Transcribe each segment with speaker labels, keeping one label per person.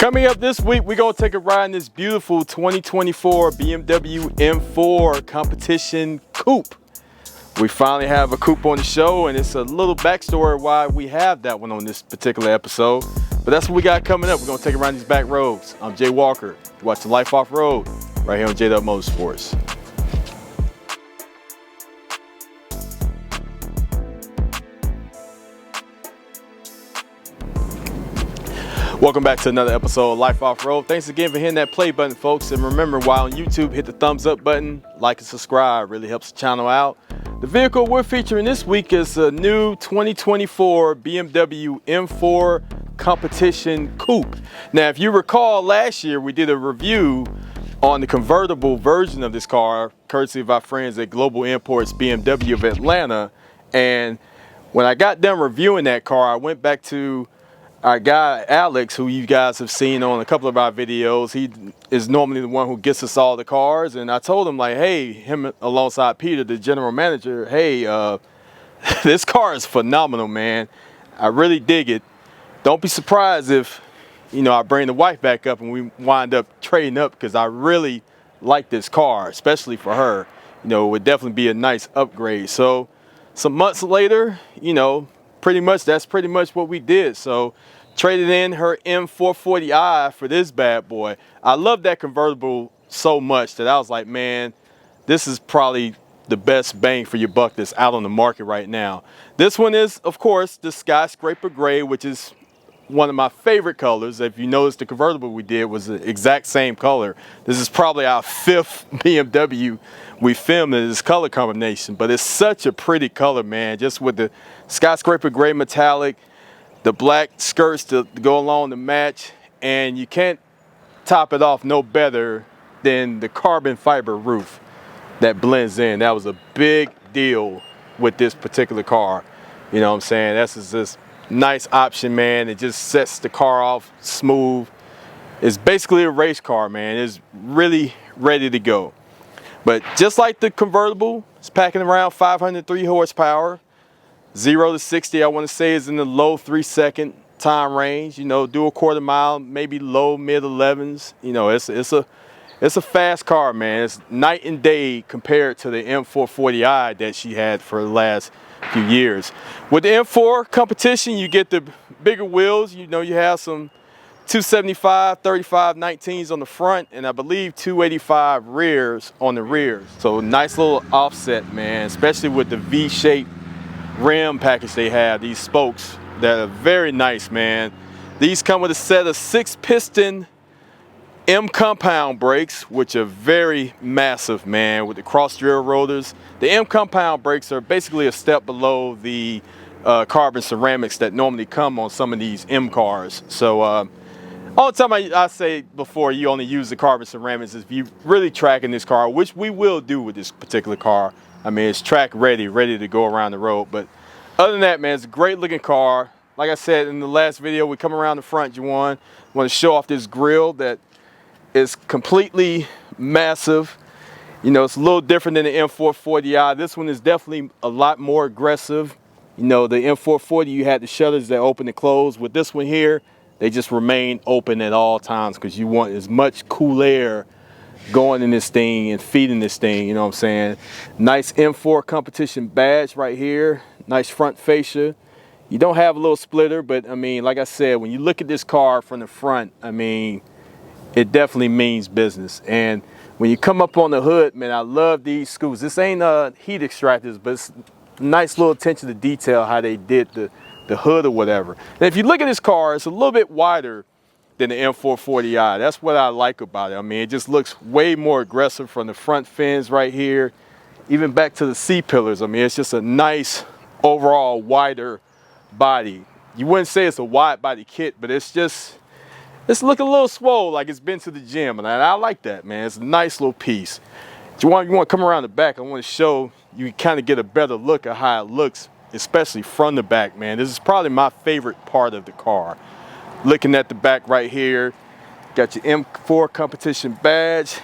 Speaker 1: Coming up this week, we're going to take a ride in this beautiful 2024 BMW M4 competition coupe. We finally have a coupe on the show, and it's a little backstory why we have that one on this particular episode. But that's what we got coming up. We're going to take it around these back roads. I'm Jay Walker. You watch the Life Off Road right here on JW Motorsports. Welcome back to another episode of Life Off Road. Thanks again for hitting that play button, folks. And remember, while on YouTube, hit the thumbs up button, like and subscribe. Really helps the channel out. The vehicle we're featuring this week is a new 2024 BMW M4 competition coupe. Now, if you recall, last year we did a review on the convertible version of this car, courtesy of our friends at Global Imports BMW of Atlanta. And when I got done reviewing that car, I went back to our guy Alex, who you guys have seen on a couple of our videos. He is normally the one who gets us all the cars, and I told him, like, hey, him alongside Peter, the general manager, hey, this car is phenomenal, man. I really dig it. Don't be surprised if, you know, I bring the wife back up and we wind up trading up, because I really like this car, especially for her. You know, it would definitely be a nice upgrade. So some months later, you know, that's pretty much what we did. So traded in her M440i for this bad boy. I love that convertible so much that I was like, man, this is probably the best bang for your buck that's out on the market right now. This one is, of course, the skyscraper gray, which is one of my favorite colors. If you notice, the convertible we did was the exact same color. This is probably our 5th BMW we filmed in this color combination, but it's such a pretty color, man, just with the skyscraper gray metallic, the black skirts to go along to match, and you can't top it off no better than the carbon fiber roof that blends in. That was a big deal with this particular car. You know what I'm saying? That's just this nice option, man. It just sets the car off smooth. It's basically a race car, man. It's really ready to go. But just like the convertible, it's packing around 503 horsepower. 0 to 60, I want to say, is in the low 3-second time range. You know, do a quarter mile, maybe low mid 11s. You know, it's a fast car, man. It's night and day compared to the M440i that she had for the last few years. With the M4 competition, you get the bigger wheels. You know, you have some 275, 35, 19s on the front, and I believe 285 rears on the rears. So nice little offset, man, especially with the V-shaped rim package they have. These spokes that are very nice, man. These come with a set of 6-piston M compound brakes, which are very massive, man, with the cross drill rotors. The M compound brakes are basically a step below the carbon ceramics that normally come on some of these M cars. So all the time I say before, you only use the carbon ceramics if you really tracking this car, which we will do with this particular car. I mean, it's track ready to go around the road. But other than that, man, it's a great looking car. Like I said in the last video, we come around the front, Juwan. Want to show off this grille that is completely massive. You know, it's a little different than the M440i. This one is definitely a lot more aggressive. You know, the M440, you had the shutters that open and close. With this one here, they just remain open at all times, because you want as much cool air going in this thing and feeding this thing, you know what I'm saying? Nice M4 competition badge right here. Nice front fascia. You don't have a little splitter, but I mean, like I said, when you look at this car from the front, I mean, it definitely means business. And when you come up on the hood, man, I love these screws. This ain't heat extractors, but it's nice little attention to detail how they did the hood or whatever. And if you look at this car, it's a little bit wider than the M440i. That's what I like about it. I mean, it just looks way more aggressive from the front fins right here, even back to the C-pillars. I mean, it's just a nice overall wider body. You wouldn't say it's a wide body kit, but it's looking a little swole, like it's been to the gym, and I like that, man. It's a nice little piece. You want to come around the back, I want to show you kind of get a better look at how it looks, especially from the back, man. This is probably my favorite part of the car. Looking at the back right here, got your M4 competition badge,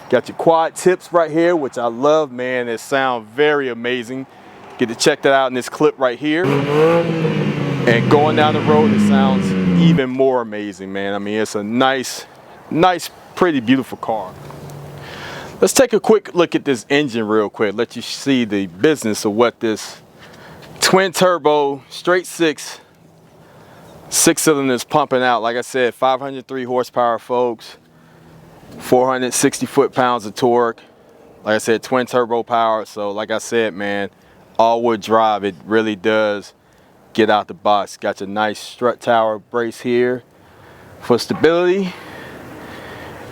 Speaker 1: got your quad tips right here, which I love, man. It sounds very amazing. Get to check that out in this clip right here. And going down the road, it sounds even more amazing, man. I mean, it's a nice, pretty beautiful car. Let's take a quick look at this engine real quick. Let you see the business of what this twin turbo straight six cylinder is pumping out. Like I said, 503 horsepower, folks. 460 foot-pounds of torque. Like I said, twin turbo power. So like I said, man, all-wheel drive, it really does get out the box. Got your nice strut tower brace here for stability.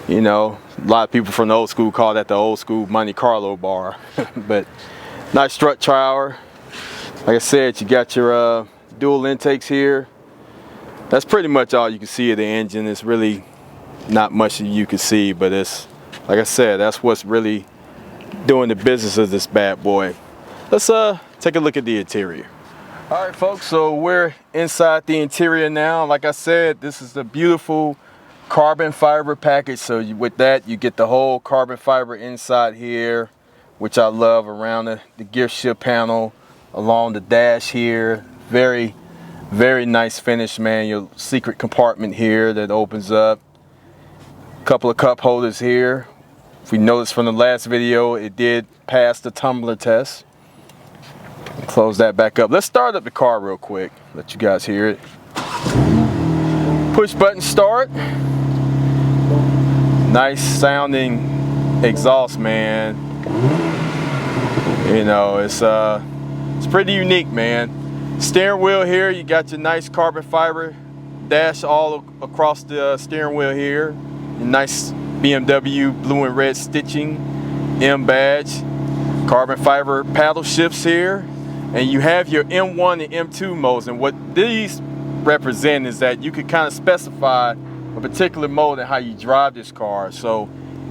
Speaker 1: You know, a lot of people from the old school call that the old school Monte Carlo bar. But nice strut tower. Like I said, you got your dual intakes here. That's pretty much all you can see of the engine. It's really not much you can see, but it's, like I said, that's what's really doing the business of this bad boy. Let's take a look at the interior. All right, folks, so we're inside the interior now. Like I said, this is the beautiful carbon fiber package. So with that, you get the whole carbon fiber inside here, which I love, around the gear shift panel, along the dash here. Very, very nice finish, man. Your secret compartment here that opens up. A couple of cup holders here. If we noticed from the last video, it did pass the tumbler test. Close that back up. Let's start up the car real quick. Let you guys hear it. Push button start. Nice sounding exhaust, man. You know, it's pretty unique, man. Steering wheel here, you got your nice carbon fiber dash all across the steering wheel here. Your nice BMW blue and red stitching, M badge, carbon fiber paddle shifts here, and you have your M1 and M2 modes. And what these represent is that you could kind of specify a particular mode and how you drive this car. So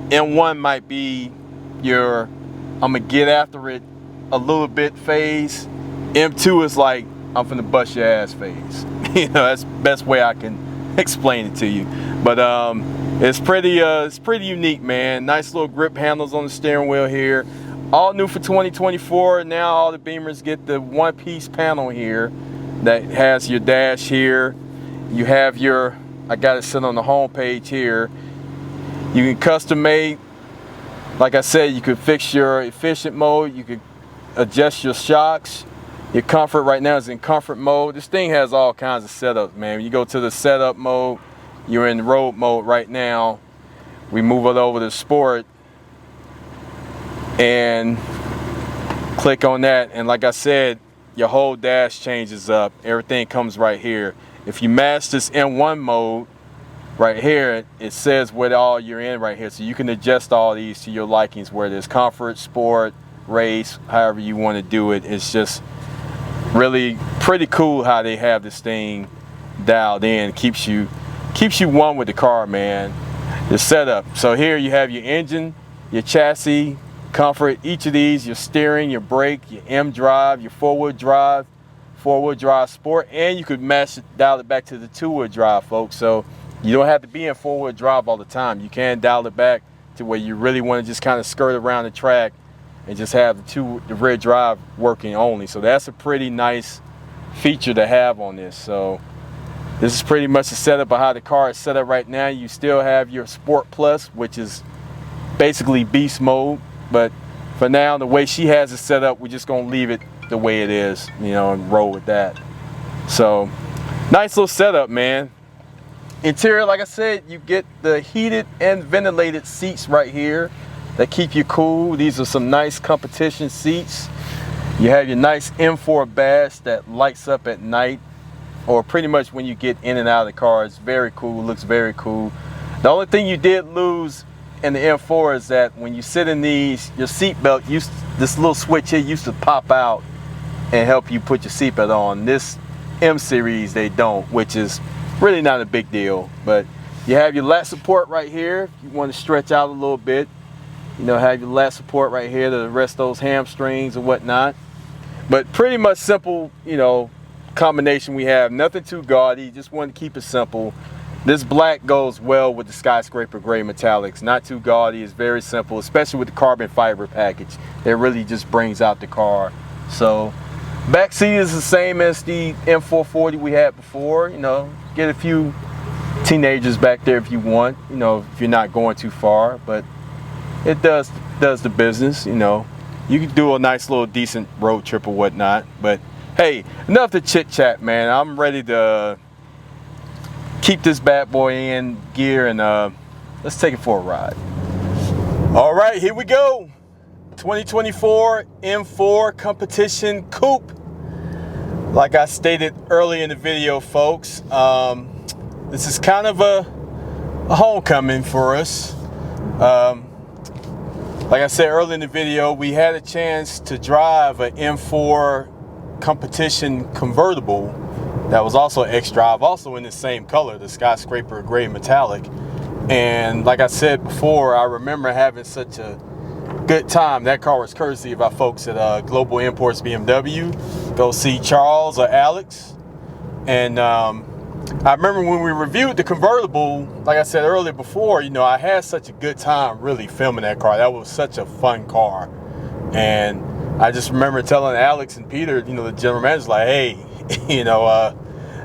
Speaker 1: M1 might be your I'm gonna get after it a little bit phase. M2 is like I'm finna bust your ass phase. You know, that's the best way I can explain it to you. But it's pretty unique, man. Nice little grip handles on the steering wheel here. All new for 2024. Now all the Beamers get the one-piece panel here that has your dash here. You have your, I got it set on the home page here. You can custom made. Like I said, you could fix your efficient mode. You could adjust your shocks. Your comfort right now is in comfort mode. This thing has all kinds of setups, man. When you go to the setup mode, you're in road mode right now. We move it over to sport and click on that, and like I said, your whole dash changes up. Everything comes right here. If you match this M1 mode right here, it says what all you're in right here, so you can adjust all these to your likings, whether it's comfort, sport, race, however you want to do it. It's just really pretty cool how they have this thing dialed in. Keeps you one with the car, man. The setup. So here you have your engine, your chassis, comfort, each of these, your steering, your brake, your M drive, your four-wheel drive sport, and you could dial it back to the two-wheel drive, folks. So you don't have to be in four-wheel drive all the time. You can dial it back to where you really want to just kind of skirt around the track and just have the rear drive working only. So that's a pretty nice feature to have on this. So this is pretty much the setup of how the car is set up right now. You still have your Sport Plus, which is basically beast mode, but for now, the way she has it set up, we're just gonna leave it the way it is, you know, and roll with that. So nice little setup, man. Interior, like I said, you get the heated and ventilated seats right here that keep you cool. These are some nice competition seats. You have your nice M4 badge that lights up at night, or pretty much when you get in and out of the car. It's very cool, looks very cool. The only thing you did lose in the M4 is that when you sit in these, your seatbelt, this little switch here used to pop out and help you put your seatbelt on. This M series, they don't, which is really not a big deal. But you have your lat support right here. If you want to stretch out a little bit, you know, have your lat support right here to rest those hamstrings and whatnot. But pretty much simple, you know, combination we have. Nothing too gaudy, just want to keep it simple. This black goes well with the skyscraper gray metallics. Not too gaudy, it's very simple, especially with the carbon fiber package. It really just brings out the car. So Back seat is the same as the M440 we had before. You know, get a few teenagers back there if you want, you know, if you're not going too far, but it does the business. You know, you can do a nice little decent road trip or whatnot. But hey, enough to chit chat, man. I'm ready to keep this bad boy in gear and let's take it for a ride. All right, here we go. 2024 M4 Competition Coupe. Like I stated earlier in the video, folks, this is kind of a homecoming for us. Like I said earlier in the video, we had a chance to drive an M4 Competition convertible that was also X-Drive, also in the same color, the skyscraper gray metallic. And like I said before, I remember having such a good time. That car was courtesy of our folks at Global Imports BMW. Go see Charles or Alex. And I remember when we reviewed the convertible, like I said earlier before, you know, I had such a good time really filming that car. That was such a fun car. And I just remember telling Alex and Peter, you know, the general manager, like, hey, you know,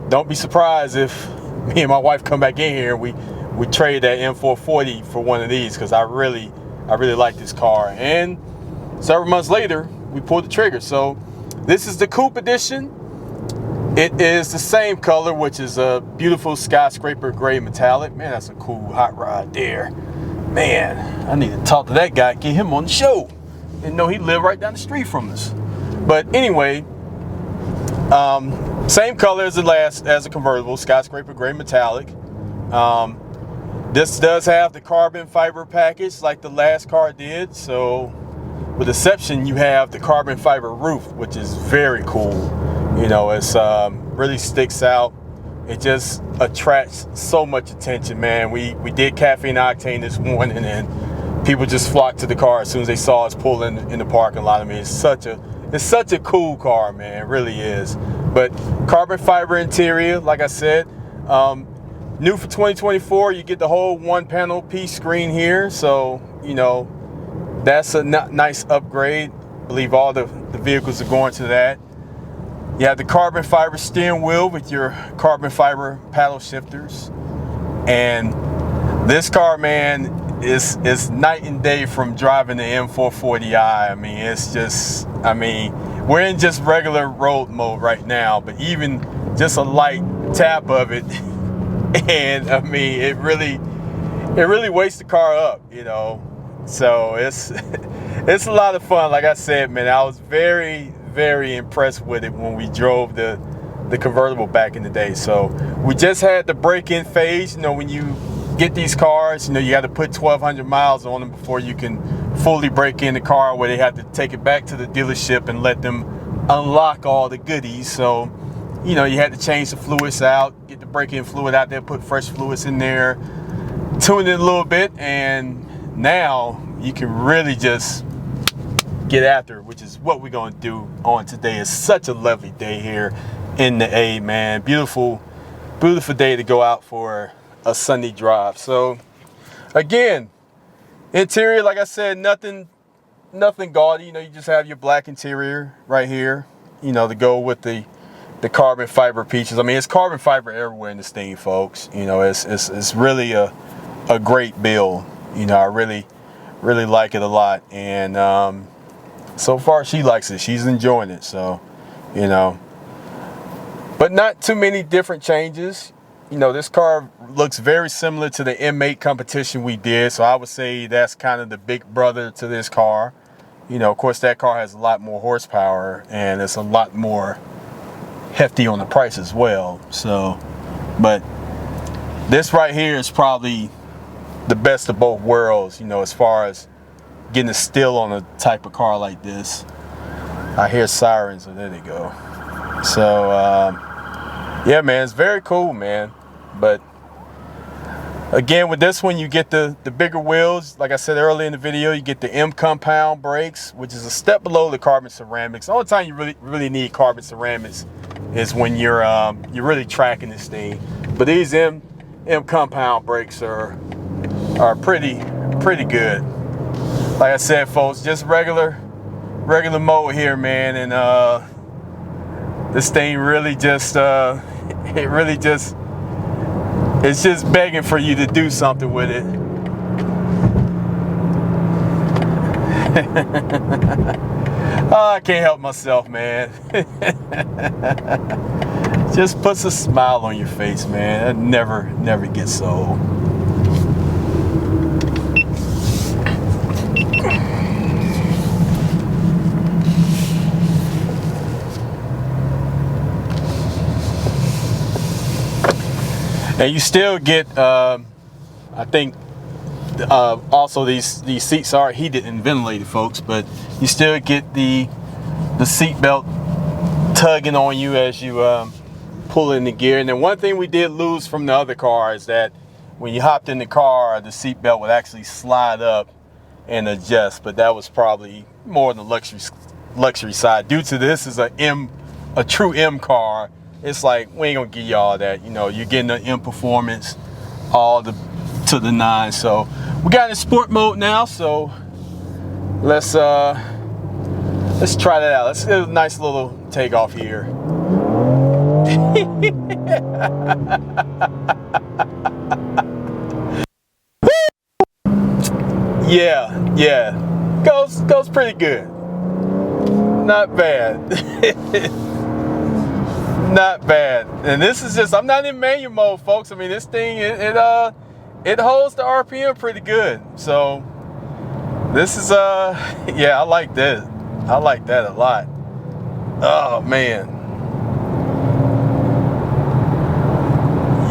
Speaker 1: don't be surprised if me and my wife come back in here and we trade that M440 for one of these, because I really like this car. And several months later, we pulled the trigger. So this is the Coupe edition. It is the same color, which is a beautiful skyscraper gray metallic. Man, that's a cool hot rod there. Man, I need to talk to that guy, get him on the show. Didn't know he lived right down the street from us. But anyway, same color as the convertible, skyscraper gray metallic. This does have the carbon fiber package like the last car did. So with the exception, you have the carbon fiber roof, which is very cool. You know, it's really sticks out. It just attracts so much attention, man. We did Caffeine Octane this morning, and people just flocked to the car as soon as they saw us pull in the parking lot. I mean, it's such a cool car, man. It really is. But carbon fiber interior, like I said, new for 2024. You get the whole one panel piece screen here, so you know that's a nice upgrade. I believe all the vehicles are going to that. You have the carbon fiber steering wheel with your carbon fiber paddle shifters. And this car, man, is night and day from driving the M440i. I mean, it's just, I mean, we're in just regular road mode right now, but even just a light tap of it, and I mean, it really wakes the car up, you know. So it's a lot of fun. Like I said, man, I was very impressed with it when we drove the convertible back in the day. So we just had the break-in phase. You know, when you get these cars, you know, you got to put 1,200 miles on them before you can fully break in the car, where they have to take it back to the dealership and let them unlock all the goodies. So, you know, you had to change the fluids out, get the break-in fluid out there, put fresh fluids in there, tune it a little bit, and now you can really just get after it, which is what we're going to do on today. It's such a lovely day here in the A, man. Beautiful day to go out for a Sunday drive. So again, interior, like I said, nothing gaudy. You know, you just have your black interior right here, you know, to go with the carbon fiber pieces. I mean, it's carbon fiber everywhere in this thing, folks. You know, it's really a great build. You know, I really like it a lot. And so far she likes it. She's enjoying it. So, you know, but not too many different changes. You know, this car looks very similar to the M8 competition we did. So I would say that's kind of the big brother to this car. You know, of course, that car has a lot more horsepower and it's a lot more hefty on the price as well. So, but this right here is probably the best of both worlds, you know, as far as getting a steal on a type of car like this. I hear sirens, so there they go. So yeah, man, it's very cool, man. But again, with this one, you get the bigger wheels. Like I said earlier in the video, you get the M compound brakes, which is a step below the carbon ceramics. The only time you really need carbon ceramics is when you're really tracking this thing. But these M compound brakes are pretty good. Like I said, folks, just regular mode here, man. And This thing really just, it's just begging for you to do something with it. Oh, I can't help myself, man. Just puts a smile on your face, man. That never gets old. And you still get, I think, also these seats are heated and ventilated, folks, but you still get the seat belt tugging on you as you pull in the gear. And then one thing we did lose from the other car is that when you hopped in the car, the seat belt would actually slide up and adjust, but that was probably more on the luxury side. Due to this is a true M car, it's like we ain't gonna give you all that. You know, you're getting the M performance, all to the nine. So we got in sport mode now. So let's try that out. Let's get a nice little takeoff here. Yeah, goes pretty good. Not bad. Not bad. And this is just, I'm not in manual mode, folks. I mean, this thing, it holds the RPM pretty good. So this is yeah, I like that. I like that a lot. Oh man.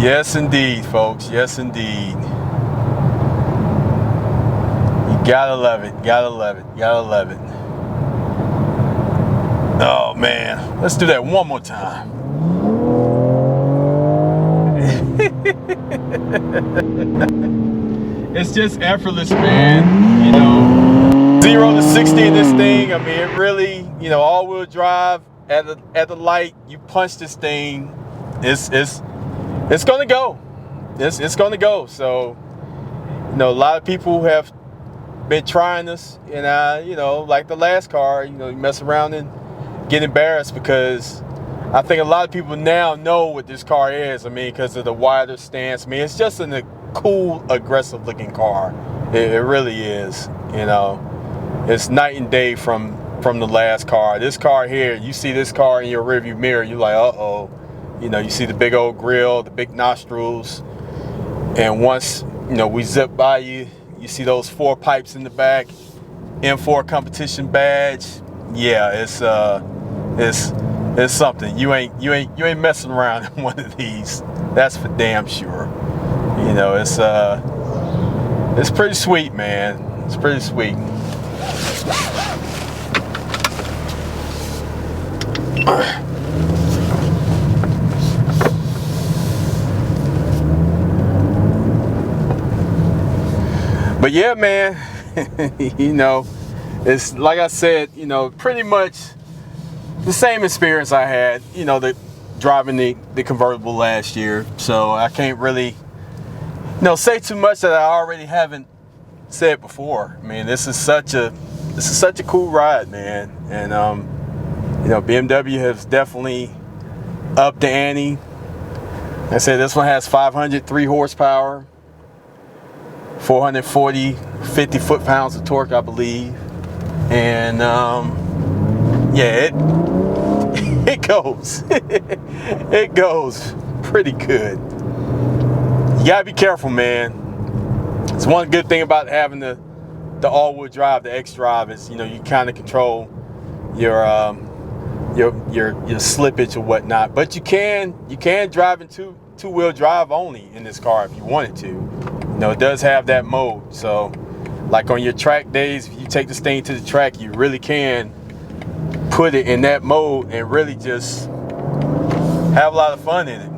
Speaker 1: Yes indeed, folks. Yes indeed. You gotta love it. Gotta love it. Gotta love it. Oh man. Let's do that one more time. It's just effortless, man. You know, 0 to 60 in this thing. I mean, it really, you know, all-wheel drive at the light. You punch this thing, it's gonna go. It's gonna go. So, you know, a lot of people have been trying this, and you know, like the last car, you know, you mess around and get embarrassed, because I think a lot of people now know what this car is. I mean, because of the wider stance. I mean, it's just a cool, aggressive looking car. It really is. You know, it's night and day from the last car. This car here, you see this car in your rearview mirror, you're like, uh-oh. You know, you see the big old grill, the big nostrils, and once, you know, we zip by you, you see those 4 pipes in the back, M4 competition badge. Yeah, it's something. You ain't messing around in one of these. That's for damn sure. You know, it's pretty sweet, man. It's pretty sweet. But yeah, man, you know, it's like I said, you know, pretty much the same experience I had, you know, driving the convertible last year. So I can't really, you know, say too much that I already haven't said before. I mean, this is such a cool ride, man. And you know, BMW has definitely upped the ante. Like I said, this one has 503 horsepower, 50 foot-pounds of torque, I believe. And yeah, it goes. It goes pretty good. You gotta be careful, man. It's one good thing about having the all-wheel drive, the X-Drive, is, you know, you kind of control your slippage or whatnot. But you can drive in two-wheel drive only in this car if you wanted to. You know, it does have that mode. So, like on your track days, if you take this thing to the track, you really can put it in that mode and really just have a lot of fun in it.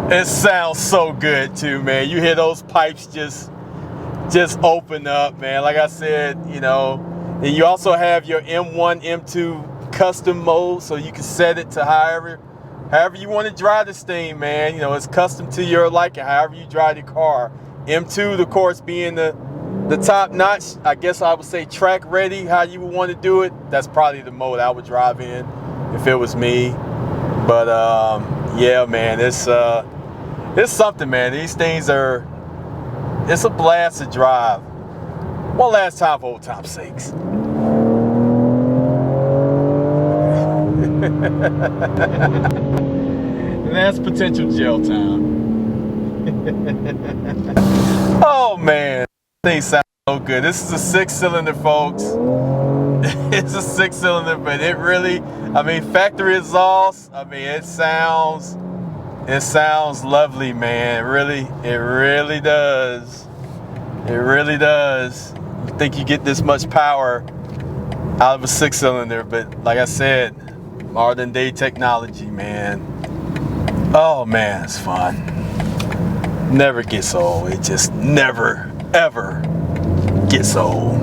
Speaker 1: It sounds so good too, man. You hear those pipes just open up, man. Like I said, you know, and you also have your M1, M2 custom mode, so you can set it to however you want to drive this thing, man. You know, it's custom to your liking, however you drive your car. M2, of course, being the top notch. I guess I would say track ready, how you would want to do it. That's probably the mode I would drive in if it was me. But yeah, man, it's something, man. These things it's a blast to drive. One last time for old time's sakes. And that's potential jail time. Oh man, things sound so good. This is a 6-cylinder, folks. It's a 6-cylinder, but it really, I mean, factory exhaust. I mean, it sounds lovely, man. It really does. It really does. You think you get this much power out of a 6-cylinder, but like I said, modern day technology, man. Oh man, it's fun. Never gets old. It just never, ever gets old.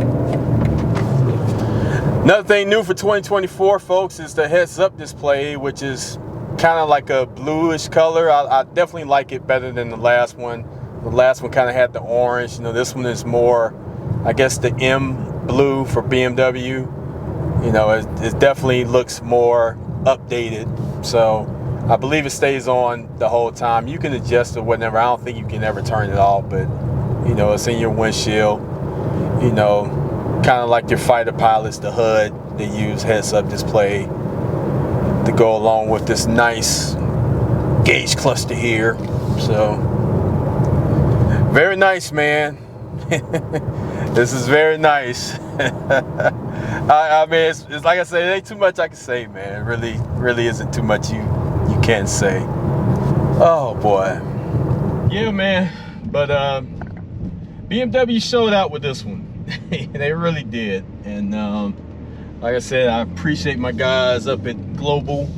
Speaker 1: Another thing new for 2024, folks, is the heads-up display, which is kind of like a bluish color. I definitely like it better than the last one. The last one kind of had the orange. You know, this one is more, I guess, the M blue for BMW. You know, it definitely looks more updated. So I believe it stays on the whole time. You can adjust it whenever. I don't think you can ever turn it off, but you know, it's in your windshield. You know, kind of like your fighter pilots, the HUD, they use heads-up display to go along with this nice gauge cluster here. So very nice, man. This is very nice. I mean, it's like I said, it ain't too much I can say, man. It really isn't too much you can say. Oh boy. Yeah, man. But BMW showed out with this one. They really did. And like I said, I appreciate my guys up at Global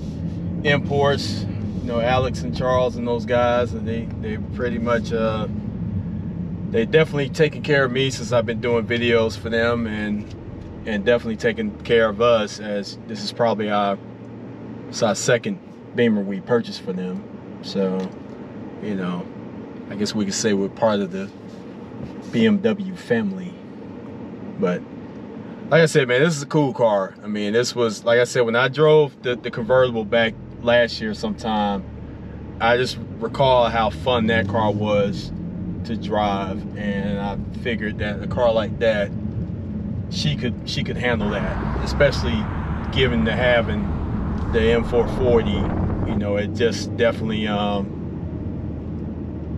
Speaker 1: Imports. You know, Alex and Charles and those guys. And they pretty much they definitely taken care of me since I've been doing videos for them, and definitely taking care of us, as this is probably our second Beamer we purchased for them. So, you know, I guess we could say we're part of the BMW family. But like I said, man, this is a cool car. I mean, this was, like I said, when I drove the convertible back last year sometime, I just recall how fun that car was to drive, and I figured that a car like that, she could handle that, especially given the having the M440. You know, it just definitely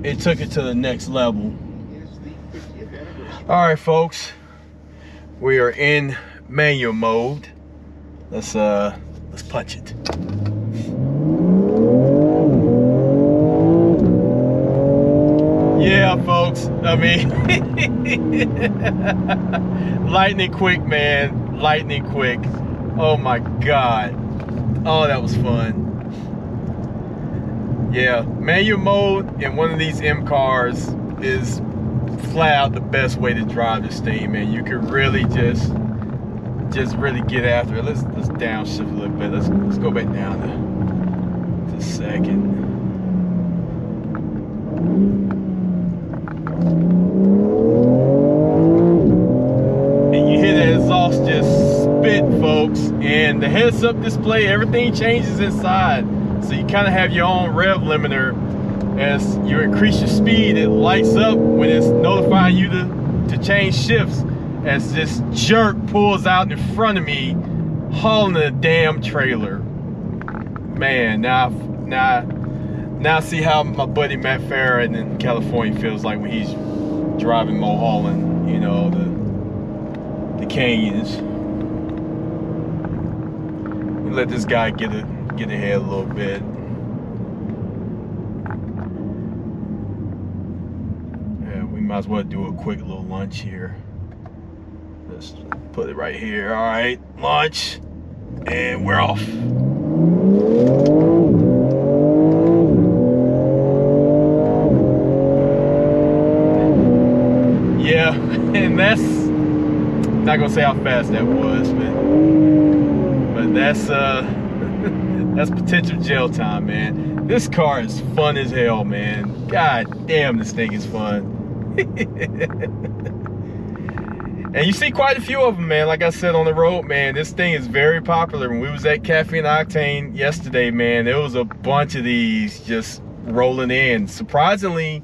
Speaker 1: it took it to the next level. All right, folks, we are in manual mode. Let's punch it. Yeah, folks, I mean, lightning quick, man, lightning quick. Oh my God. Oh, that was fun. Yeah, manual mode in one of these M cars is flat out the best way to drive this thing, man. You can really just really get after it. Let's downshift a little bit. Let's go back down to second. And you hear that exhaust just spit, folks. And the heads-up display, everything changes inside. So you kind of have your own rev limiter. As you increase your speed, it lights up when it's notifying you to change shifts. As this jerk pulls out in front of me, hauling a damn trailer. Man, now see how my buddy Matt Farah in California feels like when he's driving Mulholland, you know, the canyons. Let this guy get ahead a little bit. Yeah, we might as well do a quick little lunch here. Let's put it right here. All right, lunch, and we're off. Yeah, and that's not gonna say how fast that was, but that's that's potential jail time, man. This car is fun as hell, man. God damn, this thing is fun. And you see quite a few of them, man. Like I said, on the road, man, this thing is very popular. When we was at Cafe and Octane yesterday, man, there was a bunch of these just rolling in. Surprisingly,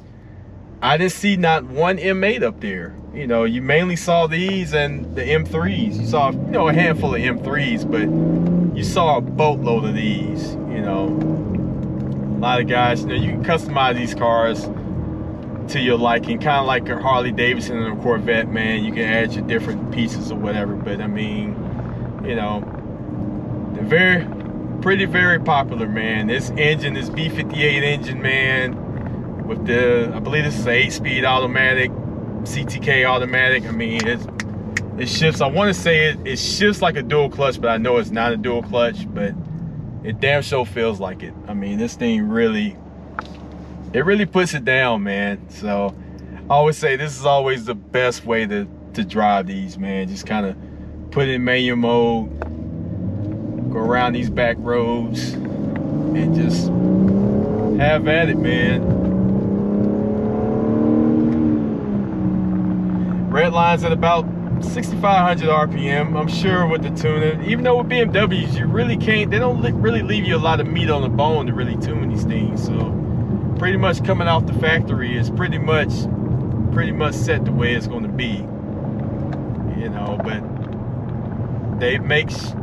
Speaker 1: I didn't see not one M8 up there. You know, you mainly saw these and the M3s. You saw, you know, a handful of M3s, but you saw a boatload of these, you know. A lot of guys, you know, you can customize these cars to your liking, kind of like a Harley Davidson and a Corvette, man. You can add your different pieces or whatever, but I mean, you know, they're very popular, man. This engine, this B58 engine, man, with the, I believe this is an 8-speed automatic, CTK automatic. I mean, it shifts. I want to say it shifts like a dual clutch, but I know it's not a dual clutch, but it damn sure feels like it. I mean, this thing really, it really puts it down, man. So I always say this is always the best way to drive these, man. Just kind of put it in manual mode, go around these back roads, and just have at it, man. Red line's at about 6,500 RPM. I'm sure with the tuner, even though with BMWs, you really can't, they don't really leave you a lot of meat on the bone to really tune these things. So pretty much coming off the factory is pretty much set the way it's going to be, you know. But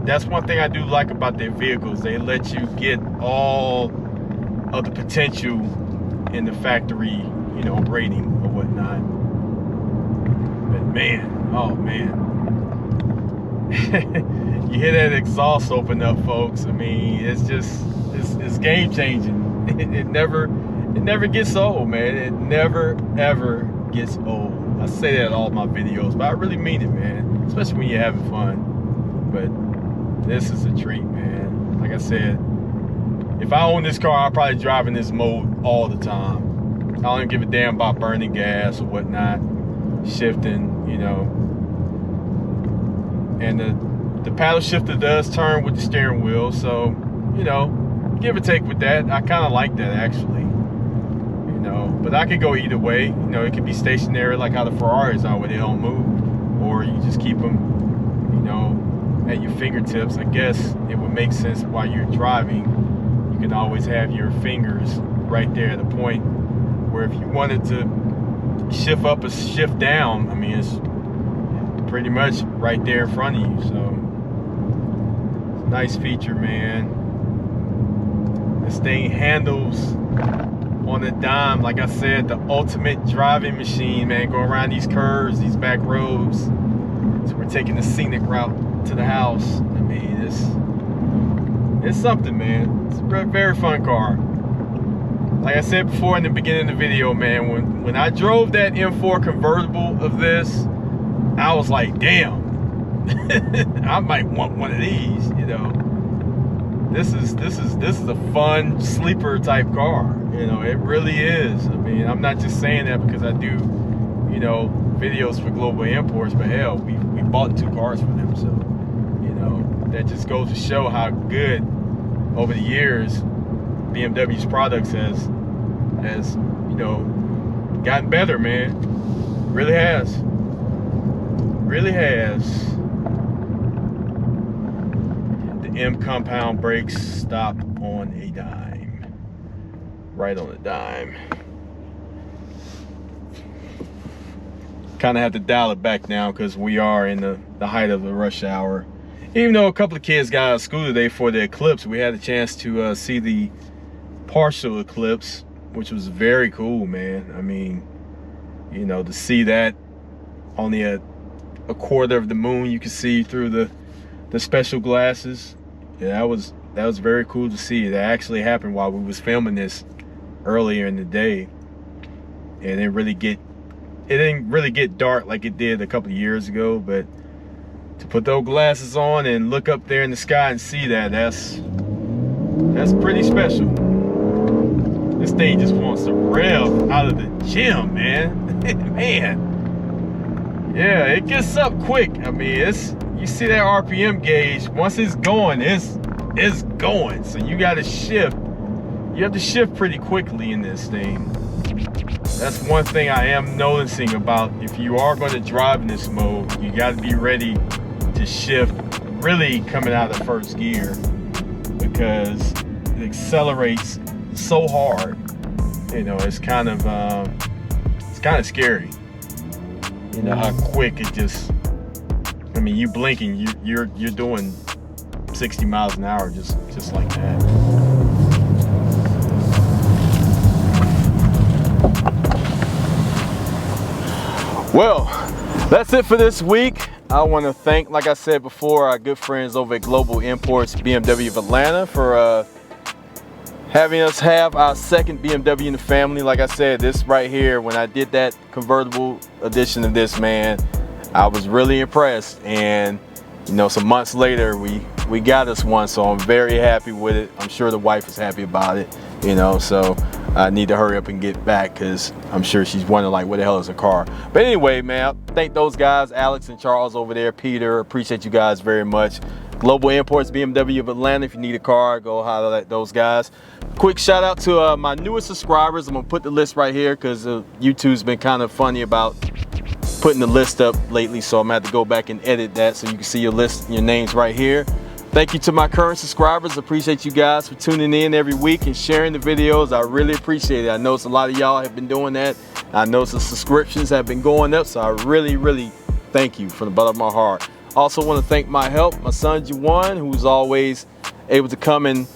Speaker 1: that's one thing I do like about their vehicles. They let you get all of the potential in the factory, you know, rating or whatnot. But man, oh man, you hear that exhaust open up, folks. I mean, it's just, it's game changing. It never gets old, man. It never ever gets old. I say that in all my videos, but I really mean it, man. Especially when you're having fun. But this is a treat, man. Like I said, if I own this car, I'll probably drive in this mode all the time. I don't even give a damn about burning gas or whatnot, shifting, you know. And the paddle shifter does turn with the steering wheel, so, you know, give or take with that. I kind of like that, actually. You know, but I could go either way. You know, it could be stationary like how the Ferraris are, where they don't move, or you just keep them, you know, at your fingertips. I guess it would make sense while you're driving. You can always have your fingers right there at the point where if you wanted to shift up or shift down, I mean, it's pretty much right there in front of you. So it's a nice feature, man. This thing handles on a dime. Like I said, the ultimate driving machine, man. Go around these curves, these back roads. So we're taking the scenic route to the house. I mean, it's something, man. It's a very fun car. Like I said before in the beginning of the video, man, when I drove that M4 convertible of this, I was like, damn, I might want one of these, you know. This is a fun sleeper type car, you know. It really is. I mean, I'm not just saying that because I do, you know, videos for Global Imports, but hell, we bought 2 cars for them, so, you know, that just goes to show how good over the years BMW's products has, you know, gotten better, man. Really has. Really has. The M compound brakes stop on a dime. Right on a dime. Kind of have to dial it back now because we are in the height of the rush hour. Even though a couple of kids got out of school today for the eclipse, we had a chance to see the partial eclipse, which was very cool, man. I mean, you know, to see that only a quarter of the moon you could see through the special glasses. Yeah, that was very cool to see. That actually happened while we was filming this earlier in the day, and it didn't really get dark like it did a couple of years ago. But to put those glasses on and look up there in the sky and see that's pretty special. This thing just wants to rev out of the gym, man. Man, yeah, it gets up quick. I mean, you see that RPM gauge, once it's going, it's going. So you got to shift. You have to shift pretty quickly in this thing. That's one thing I am noticing about, if you are going to drive in this mode, you got to be ready to shift really coming out of first gear, because it accelerates so hard. You know, it's kind of scary. You know how quick it just, I mean, you blinking, you're doing 60 miles an hour just like that. Well, that's it for this week. I want to thank, like I said before, our good friends over at Global Imports BMW of Atlanta for having us have our second BMW in the family. Like I said, this right here, when I did that convertible edition of this, man, I was really impressed. And you know, some months later, we got us one, so I'm very happy with it. I'm sure the wife is happy about it, you know, so I need to hurry up and get back, because I'm sure she's wondering, like, what the hell is a car? But anyway, man, thank those guys, Alex and Charles over there, Peter, appreciate you guys very much. Global Imports, BMW of Atlanta. If you need a car, go holler at those guys. Quick shout out to my newest subscribers. I'm gonna put the list right here, because YouTube's been kind of funny about putting the list up lately, so I'm gonna have to go back and edit that so you can see your list, your names right here. Thank you to my current subscribers. Appreciate you guys for tuning in every week and sharing the videos. I really appreciate it. I know a lot of y'all have been doing that. I know the subscriptions have been going up, so I really thank you from the bottom of my heart. Also want to thank my help, my son Juwan, who's always able to come and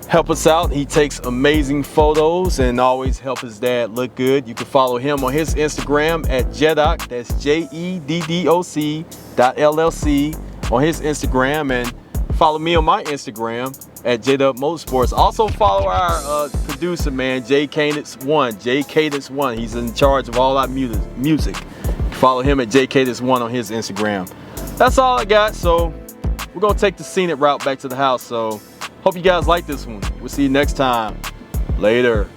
Speaker 1: help us out. He takes amazing photos and always help his dad look good. You can follow him on his Instagram at Jeddoc, that's JEDDOC.LLC on his Instagram, and follow me on my Instagram at JDub Motorsports. Also follow our producer, man, J Cadence 1. He's in charge of all our music. Follow him at J Cadence 1 on his Instagram. That's all I got, so we're gonna take the scenic route back to the house. So hope you guys like this one. We'll see you next time. Later.